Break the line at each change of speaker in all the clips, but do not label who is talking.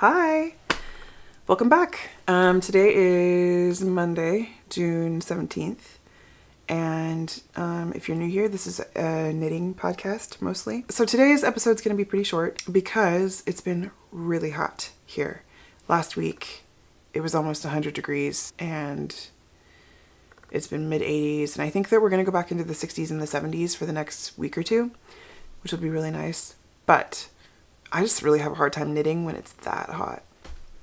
Hi, welcome back. Today is Monday, June 17th. And if you're new here, this is a knitting podcast mostly. So today's episode is going to be pretty short because it's been really hot here. Last week, it was almost 100 degrees and it's been mid 80s. And I think that we're going to go back into the 60s and the 70s for the next week or two, which will be really nice. But I just really have a hard time knitting when it's that hot.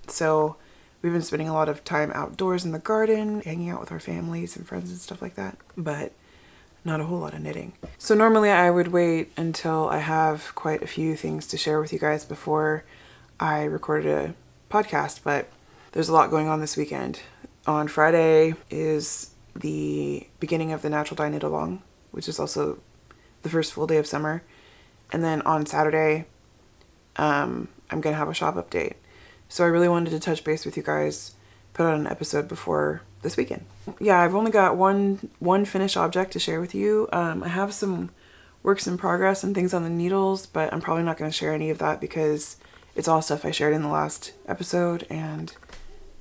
So we've been spending a lot of time outdoors in the garden, hanging out with our families and friends and stuff like that, but not a whole lot of knitting. So normally I would wait until I have quite a few things to share with you guys before I recorded a podcast, but there's a lot going on this weekend. On Friday is the beginning of the Natural Dye Knit Along, which is also the first full day of summer. And then on Saturday, I'm going to have a shop update. So I really wanted to touch base with you guys, put out an episode before this weekend. Yeah, I've only got one finished object to share with you. I have some works in progress and things on the needles, but I'm probably not going to share any of that because it's all stuff I shared in the last episode, and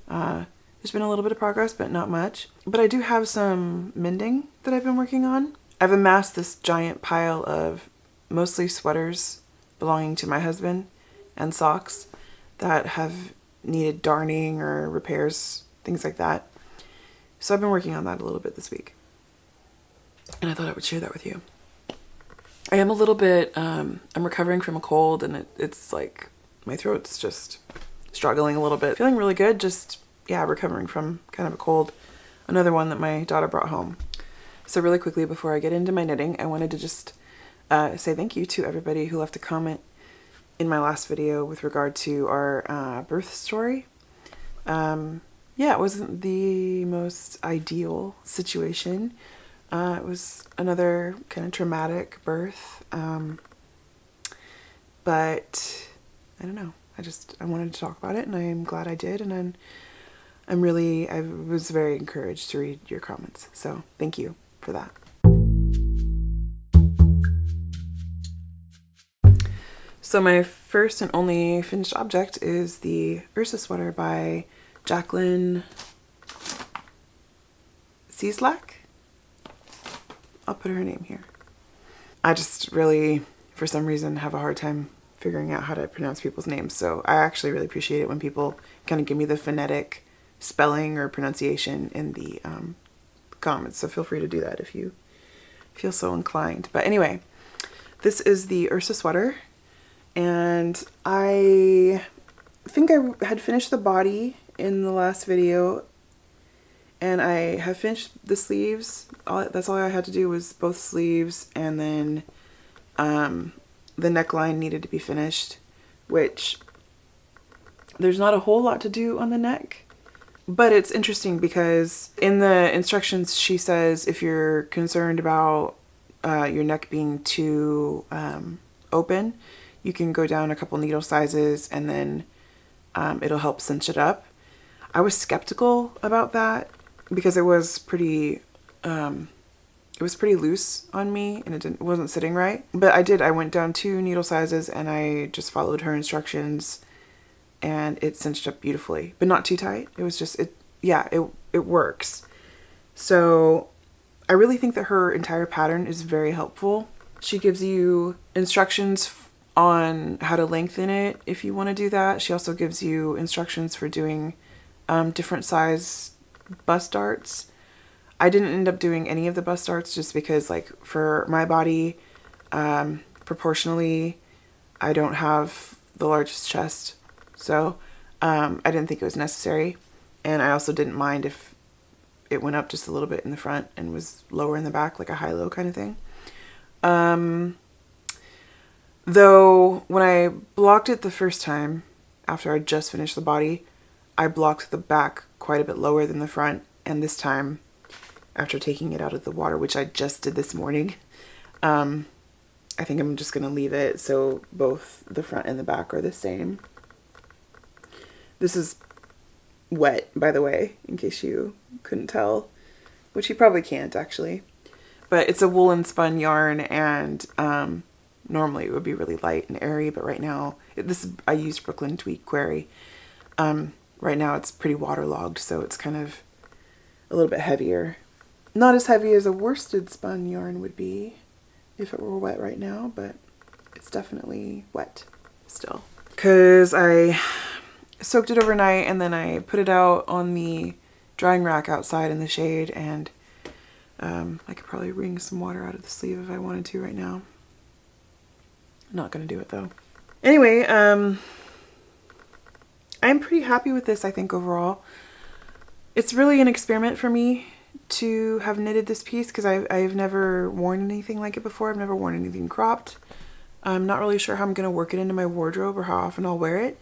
there's been a little bit of progress, but not much. But I do have some mending that I've been working on. I've amassed this giant pile of mostly sweaters belonging to my husband and socks that have needed darning or repairs, things like that. So I've been working on that a little bit this week. And I thought I would share that with you. I am a little bit, I'm recovering from a cold, and it's like my throat's just struggling a little bit. Feeling really good, just, yeah, recovering from kind of a cold. Another one that my daughter brought home. So really quickly before I get into my knitting, I wanted to just say thank you to everybody who left a comment in my last video with regard to our birth story. Yeah, it wasn't the most ideal situation. It was another kind of traumatic birth. But I don't know. I wanted to talk about it, and I'm glad I did. And I was very encouraged to read your comments. So thank you for that. So my first and only finished object is the Ursa sweater by Jacqueline Cieslak. I'll put her name here. I just really, for some reason, have a hard time figuring out how to pronounce people's names. So I actually really appreciate it when people kind of give me the phonetic spelling or pronunciation in the comments. So feel free to do that if you feel so inclined. But anyway, this is the Ursa sweater. And I think I had finished the body in the last video, and I have finished the sleeves. That's all I had to do was both sleeves, and then the neckline needed to be finished, which there's not a whole lot to do on the neck. But it's interesting because in the instructions she says if you're concerned about your neck being too open, you can go down a couple needle sizes and then it'll help cinch it up. I was skeptical about that because it was pretty loose on me, and it wasn't sitting right. But I went down 2 needle sizes and I just followed her instructions, and it cinched up beautifully, but not too tight. It was just, it works. So I really think that her entire pattern is very helpful. She gives you instructions on how to lengthen it if you want to do that. She also gives you instructions for doing different size bust darts. I didn't end up doing any of the bust darts just because, like, for my body, proportionally, I don't have the largest chest. So I didn't think it was necessary. And I also didn't mind if it went up just a little bit in the front and was lower in the back, like a high-low kind of thing. Though when I blocked it the first time, after I just finished the body, I blocked the back quite a bit lower than the front. And this time, after taking it out of the water, which I just did this morning, I think I'm just going to leave it so both the front and the back are the same. This is wet, by the way, in case you couldn't tell, which you probably can't actually. But it's a woolen spun yarn, and normally it would be really light and airy, but right now, I used Brooklyn Tweed Query, Right now it's pretty waterlogged, so it's kind of a little bit heavier. Not as heavy as a worsted spun yarn would be if it were wet right now, but it's definitely wet still. Because I soaked it overnight and then I put it out on the drying rack outside in the shade, and I could probably wring some water out of the sleeve if I wanted to right now. I'm not going to do it though. Anyway, I'm pretty happy with this, I think, overall. It's really an experiment for me to have knitted this piece because I've never worn anything like it before. I've never worn anything cropped. I'm not really sure how I'm going to work it into my wardrobe or how often I'll wear it.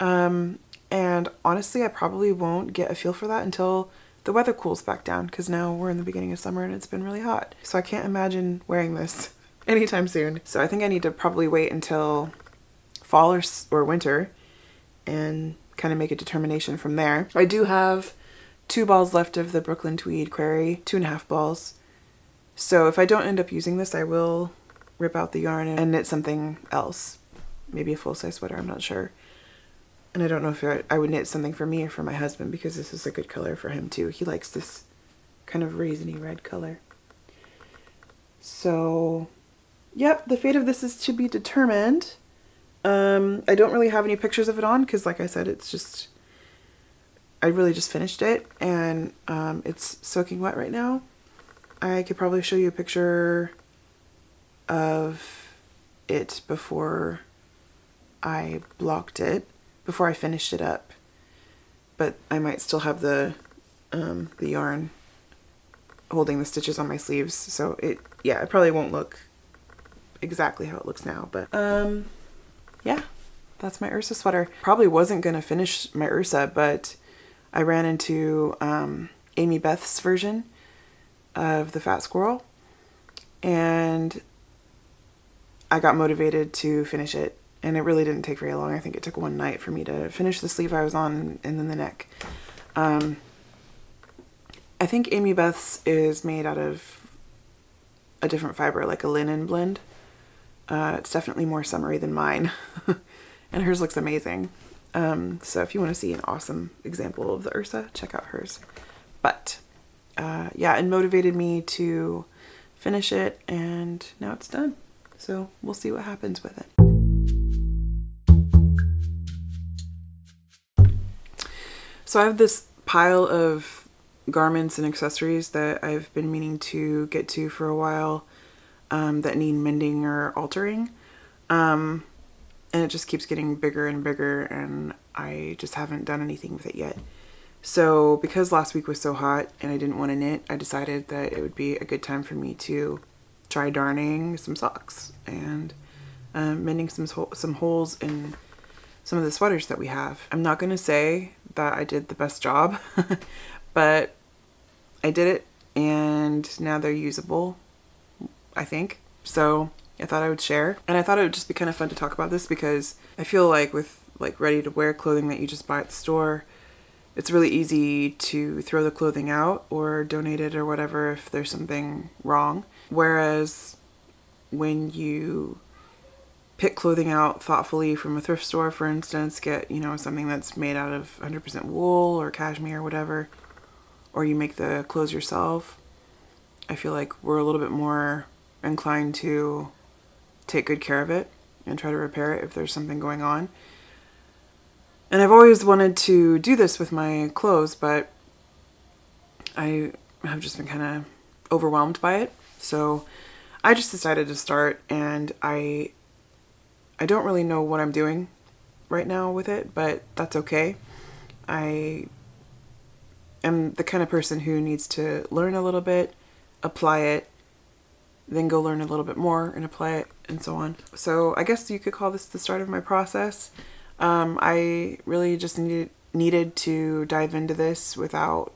And honestly, I probably won't get a feel for that until the weather cools back down, because now we're in the beginning of summer and it's been really hot. So I can't imagine wearing this anytime soon. So I think I need to probably wait until fall or winter and kind of make a determination from there. I do have 2 balls left of the Brooklyn Tweed Query, 2.5 balls. So if I don't end up using this, I will rip out the yarn and knit something else. Maybe a full-size sweater, I'm not sure. And I don't know if I would knit something for me or for my husband, because this is a good color for him too. He likes this kind of raisiny red color. So, yep, the fate of this is to be determined. I don't really have any pictures of it on because, like I said, it's just, I really just finished it, and it's soaking wet right now. I could probably show you a picture of it before I blocked it, before I finished it up, but I might still have the yarn holding the stitches on my sleeves, so it probably won't look exactly how it looks now, but yeah, that's my Ursa sweater. Probably wasn't gonna finish my Ursa, but I ran into Amy Beth's version of the Fat Squirrel, and I got motivated to finish it. And it really didn't take very long. I think it took one night for me to finish the sleeve I was on and then the neck. I think Amy Beth's is made out of a different fiber, like a linen blend. It's definitely more summery than mine. And hers looks amazing. So if you want to see an awesome example of the Ursa, check out hers. But yeah, it motivated me to finish it, and now it's done. So we'll see what happens with it. So I have this pile of garments and accessories that I've been meaning to get to for a while, that need mending or altering. And it just keeps getting bigger and bigger, and I just haven't done anything with it yet. So because last week was so hot and I didn't want to knit, I decided that it would be a good time for me to try darning some socks and mending some holes in some of the sweaters that we have. I'm not going to say that I did the best job, but I did it, and now they're usable, I think. So I thought I would share, and I thought it would just be kind of fun to talk about this, because I feel like with like ready to wear clothing that you just buy at the store, it's really easy to throw the clothing out or donate it or whatever if there's something wrong. Whereas when you pick clothing out thoughtfully from a thrift store, for instance, get, something that's made out of 100% wool or cashmere or whatever, or you make the clothes yourself, I feel like we're a little bit more inclined to take good care of it and try to repair it if there's something going on. And I've always wanted to do this with my clothes, but I have just been kind of overwhelmed by it. So I just decided to start, and I don't really know what I'm doing right now with it, but that's okay. I am the kind of person who needs to learn a little bit, apply it, then go learn a little bit more and apply it, and so on. So I guess you could call this the start of my process. I really just needed to dive into this without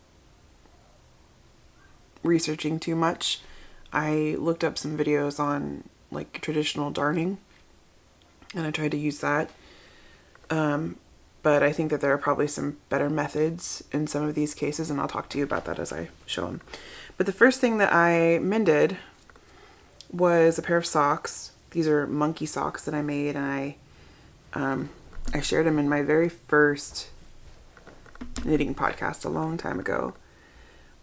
researching too much. I looked up some videos on like traditional darning, and I tried to use that. But I think that there are probably some better methods in some of these cases, and I'll talk to you about that as I show them. But the first thing that I mended was a pair of socks. These are monkey socks that I made, and I shared them in my very first knitting podcast a long time ago.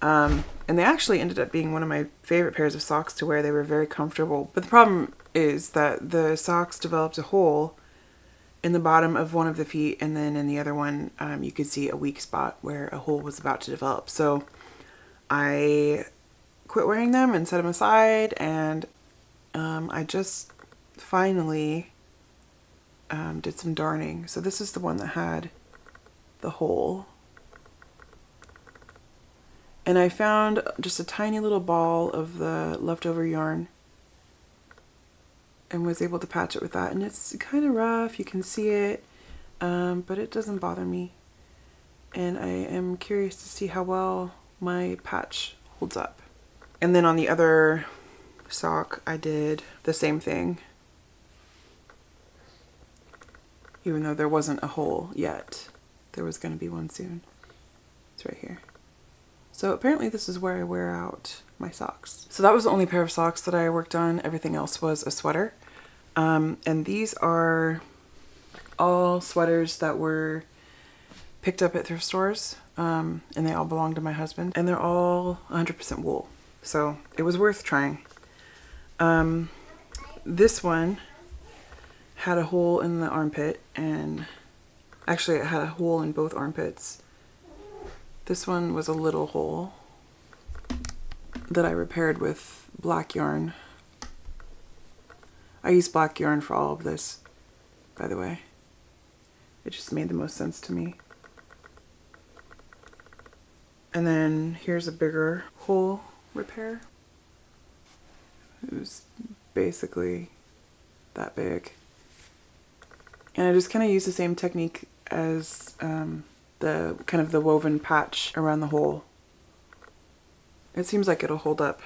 And they actually ended up being one of my favorite pairs of socks to wear. They were very comfortable. But the problem is that the socks developed a hole in the bottom of one of the feet, and then in the other one, you could see a weak spot where a hole was about to develop. So I quit wearing them and set them aside, and I just finally did some darning. So this is the one that had the hole. And I found just a tiny little ball of the leftover yarn and was able to patch it with that. And it's kind of rough, you can see it, but it doesn't bother me. And I am curious to see how well my patch holds up. And then on the other sock, I did the same thing, even though there wasn't a hole yet. There was going to be one soon. It's right here. So apparently this is where I wear out my socks. So that was the only pair of socks that I worked on. Everything else was a sweater. And these are all sweaters that were picked up at thrift stores. And they all belong to my husband. And they're all 100% wool. So it was worth trying. This one had a hole in the armpit, and actually it had a hole in both armpits. This one was a little hole that I repaired with black yarn. I use black yarn for all of this, by the way. It just made the most sense to me. And then here's a bigger hole repair. It was basically that big. And I just kind of use the same technique as the kind of the woven patch around the hole. It seems like it'll hold up.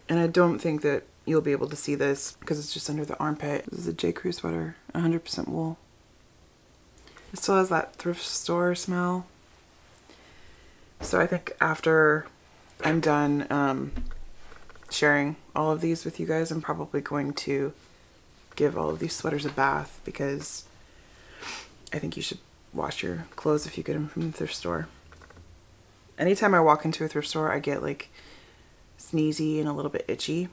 And I don't think that you'll be able to see this because it's just under the armpit. This is a J. Crew sweater, 100% wool. It still has that thrift store smell. So I think after I'm done sharing all of these with you guys, I'm probably going to give all of these sweaters a bath, because I think you should wash your clothes if you get them from the thrift store. Anytime I walk into a thrift store, I get like sneezy and a little bit itchy.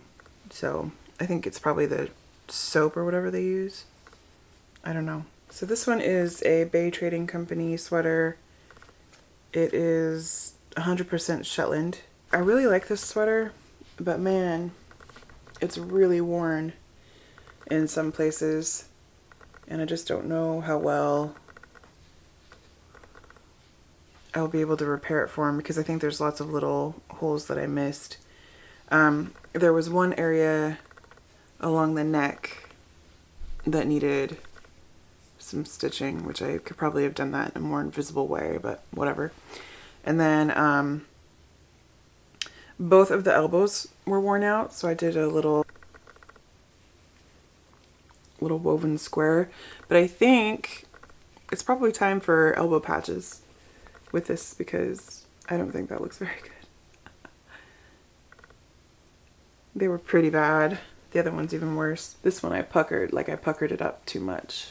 So I think it's probably the soap or whatever they use. I don't know. So this one is a Bay Trading Company sweater. It is 100% Shetland. I really like this sweater, but man, it's really worn in some places. And I just don't know how well I'll be able to repair it for him, because I think there's lots of little holes that I missed. There was one area along the neck that needed some stitching, which I could probably have done that in a more invisible way, but whatever. And then both of the elbows were worn out, so I did a little woven square. But I think it's probably time for elbow patches with this, because I don't think that looks very good. They were pretty bad. The other one's even worse. This one I puckered it up too much.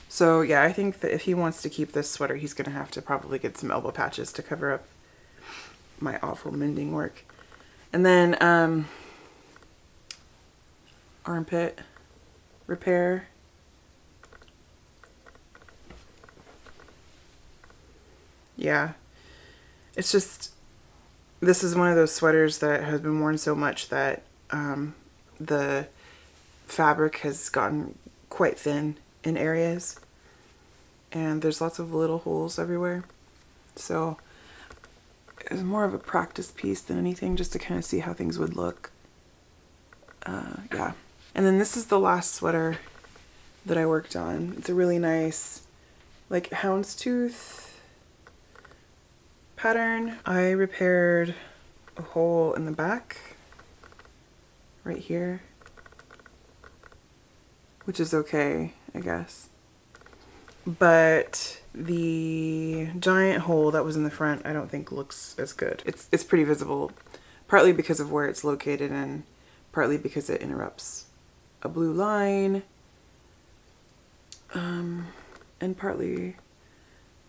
So yeah, I think that if he wants to keep this sweater, he's gonna have to probably get some elbow patches to cover up my awful mending work. And then armpit repair. Yeah, it's just, this is one of those sweaters that has been worn so much that the fabric has gotten quite thin in areas, and there's lots of little holes everywhere. So it's more of a practice piece than anything, just to kind of see how things would look. Yeah. And then this is the last sweater that I worked on. It's a really nice, like, houndstooth pattern. I repaired a hole in the back right here, which is okay, I guess. But the giant hole that was in the front, I don't think looks as good. It's pretty visible, partly because of where it's located and partly because it interrupts a blue line. And partly,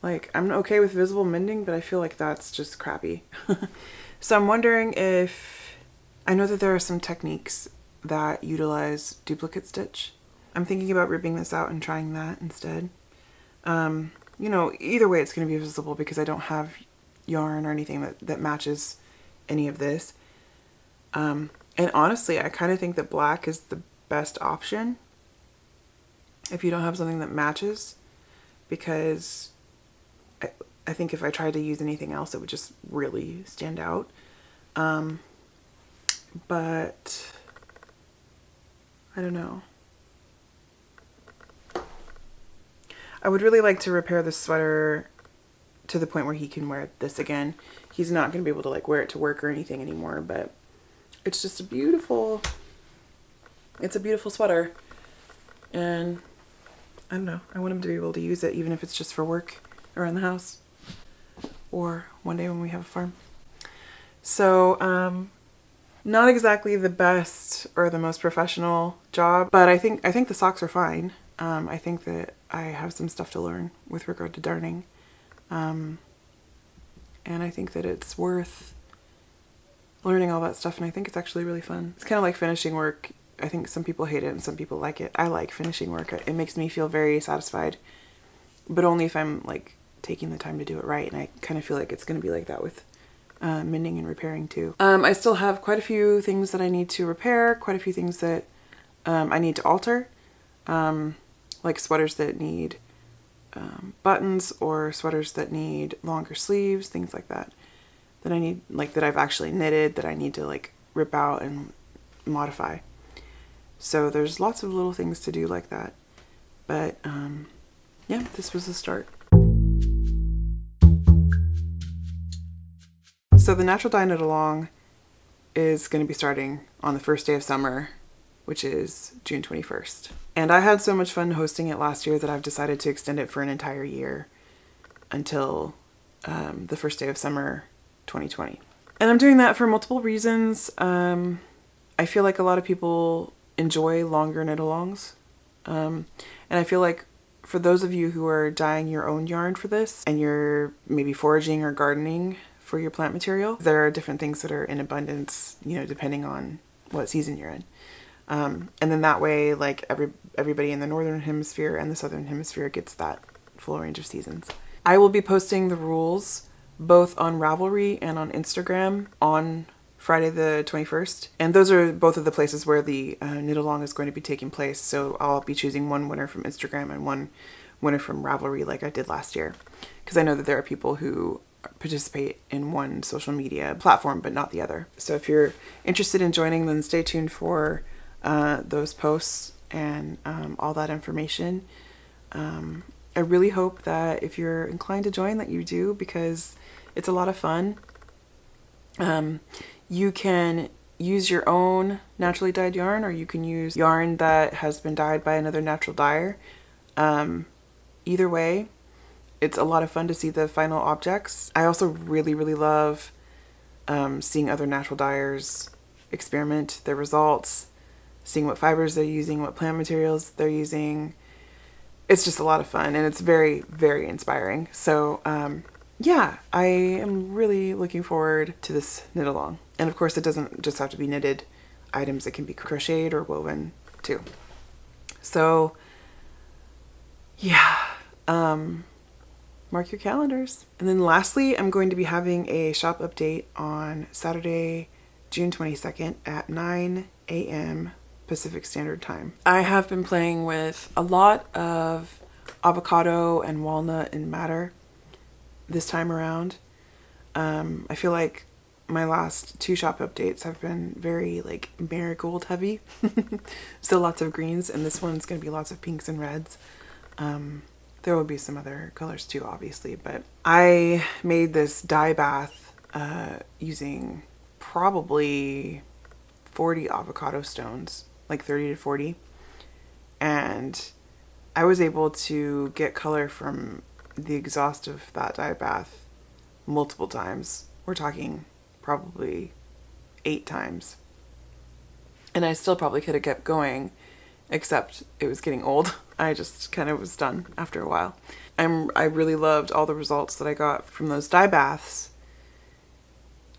like, I'm okay with visible mending, but I feel like that's just crappy. So I'm wondering if, I know that there are some techniques that utilize duplicate stitch. I'm thinking about ripping this out and trying that instead. You know, either way it's going to be visible because I don't have yarn or anything that matches any of this. And honestly, I kind of think that black is the best option if you don't have something that matches, because I think if I tried to use anything else, it would just really stand out. But I don't know. I would really like to repair this sweater to the point where he can wear this again. He's not going to be able to like wear it to work or anything anymore, but it's just it's a beautiful sweater. And I don't know, I want him to be able to use it even if it's just for work around the house or one day when we have a farm. So, not exactly the best or the most professional job, but I think the socks are fine. I think that I have some stuff to learn with regard to darning. And I think that it's worth learning all that stuff, and I think it's actually really fun. It's kind of like finishing work. I think some people hate it and some people like it. I like finishing work. It makes me feel very satisfied, but only if I'm like taking the time to do it right. And I kind of feel like it's going to be like that with mending and repairing too. I still have quite a few things that I need to repair, quite a few things that I need to alter, like sweaters that need buttons or sweaters that need longer sleeves, things like that, that I need, like that I've actually knitted that I need to like rip out and modify. So there's lots of little things to do like that. But yeah, this was the start. So the Natural Dye Knit Along is going to be starting on the first day of summer, which is June 21st. And I had so much fun hosting it last year that I've decided to extend it for an entire year until the first day of summer 2020. And I'm doing that for multiple reasons. I feel like a lot of people enjoy longer knit-alongs. And I feel like for those of you who are dyeing your own yarn for this and you're maybe foraging or gardening for your plant material, there are different things that are in abundance, you know, depending on what season you're in. And then that way, like everybody in the Northern Hemisphere and the Southern Hemisphere gets that full range of seasons. I will be posting the rules both on Ravelry and on Instagram on Friday the 21st. And those are both of the places where the knit along is going to be taking place. So I'll be choosing one winner from Instagram and one winner from Ravelry like I did last year. Because I know that there are people who participate in one social media platform but not the other. So if you're interested in joining, then stay tuned for those posts and all that information. I really hope that if you're inclined to join that you do, because it's a lot of fun. You can use your own naturally dyed yarn, or you can use yarn that has been dyed by another natural dyer. Either way, it's a lot of fun to see the final objects. I also really, really love seeing other natural dyers experiment their results, seeing what fibers they're using, what plant materials they're using. It's just a lot of fun, and it's very, very inspiring. So yeah, I am really looking forward to this knit along. And of course, it doesn't just have to be knitted items. It can be crocheted or woven too. So yeah, mark your calendars. And then lastly, I'm going to be having a shop update on Saturday, June 22nd at 9 a.m. Pacific Standard Time. I have been playing with a lot of avocado and walnut and madder this time around. I feel like my last two shop updates have been very like marigold heavy. So lots of greens, and this one's going to be lots of pinks and reds. There will be some other colors too, obviously, but I made this dye bath using probably 40 avocado stones, like 30 to 40. And I was able to get color from the exhaust of that dye bath multiple times. We're talking probably 8 times. And I still probably could have kept going, except it was getting old. I just kind of was done after a while. I really loved all the results that I got from those dye baths.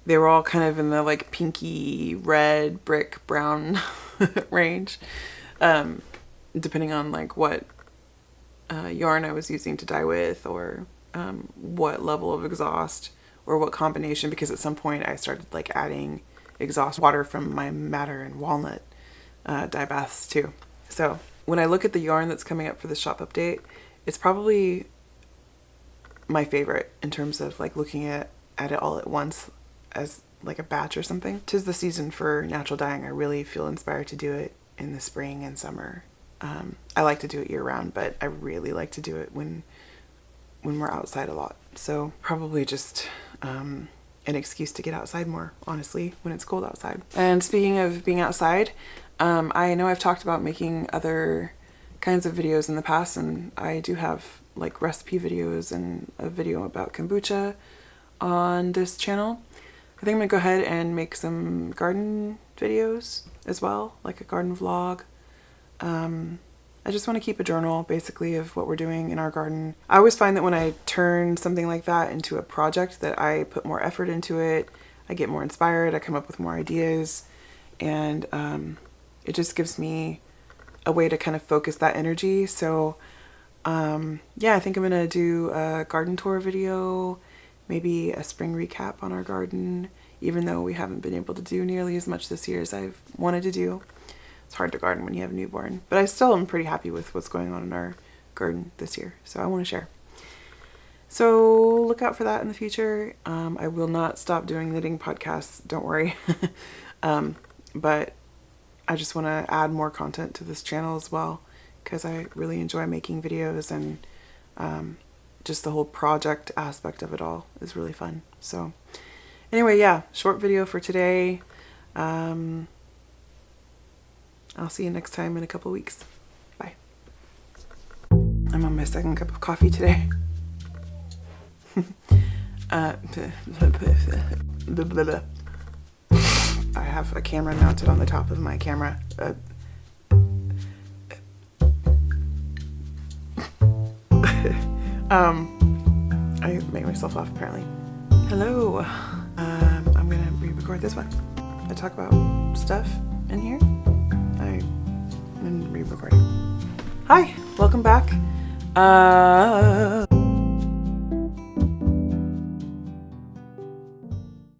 They were all kind of in the like pinky red brick brown range, depending on like what yarn I was using to dye with, or what level of exhaust, or what combination, because at some point I started like adding exhaust water from my madder and walnut dye baths too. So when I look at the yarn that's coming up for the shop update, it's probably my favorite in terms of like looking at it all at once as like a batch or something. 'Tis the season for natural dyeing. I really feel inspired to do it in the spring and summer. I like to do it year round, but I really like to do it when we're outside a lot. So probably just an excuse to get outside more, honestly, when it's cold outside. And speaking of being outside, I know I've talked about making other kinds of videos in the past, and I do have like recipe videos and a video about kombucha on this channel. I think I'm gonna go ahead and make some garden videos as well, like a garden vlog. I just want to keep a journal basically of what we're doing in our garden. I always find that when I turn something like that into a project, that I put more effort into it, I get more inspired, I come up with more ideas, and it just gives me a way to kind of focus that energy. So yeah, I think I'm gonna do a garden tour video, maybe a spring recap on our garden, even though we haven't been able to do nearly as much this year as I've wanted to do. It's hard to garden when you have a newborn, but I still am pretty happy with what's going on in our garden this year, so I want to share. So look out for that in the future. I will not stop doing knitting podcasts, don't worry. But I just want to add more content to this channel as well, because I really enjoy making videos, and just the whole project aspect of it all is really fun. So anyway, yeah, short video for today. I'll see you next time in a couple weeks. Bye. I'm on my second cup of coffee today. I have a camera mounted on the top of my camera. I made myself laugh apparently. Hello. I'm gonna re-record this one. I talk about stuff in here. I'm re-recording. Hi, welcome back.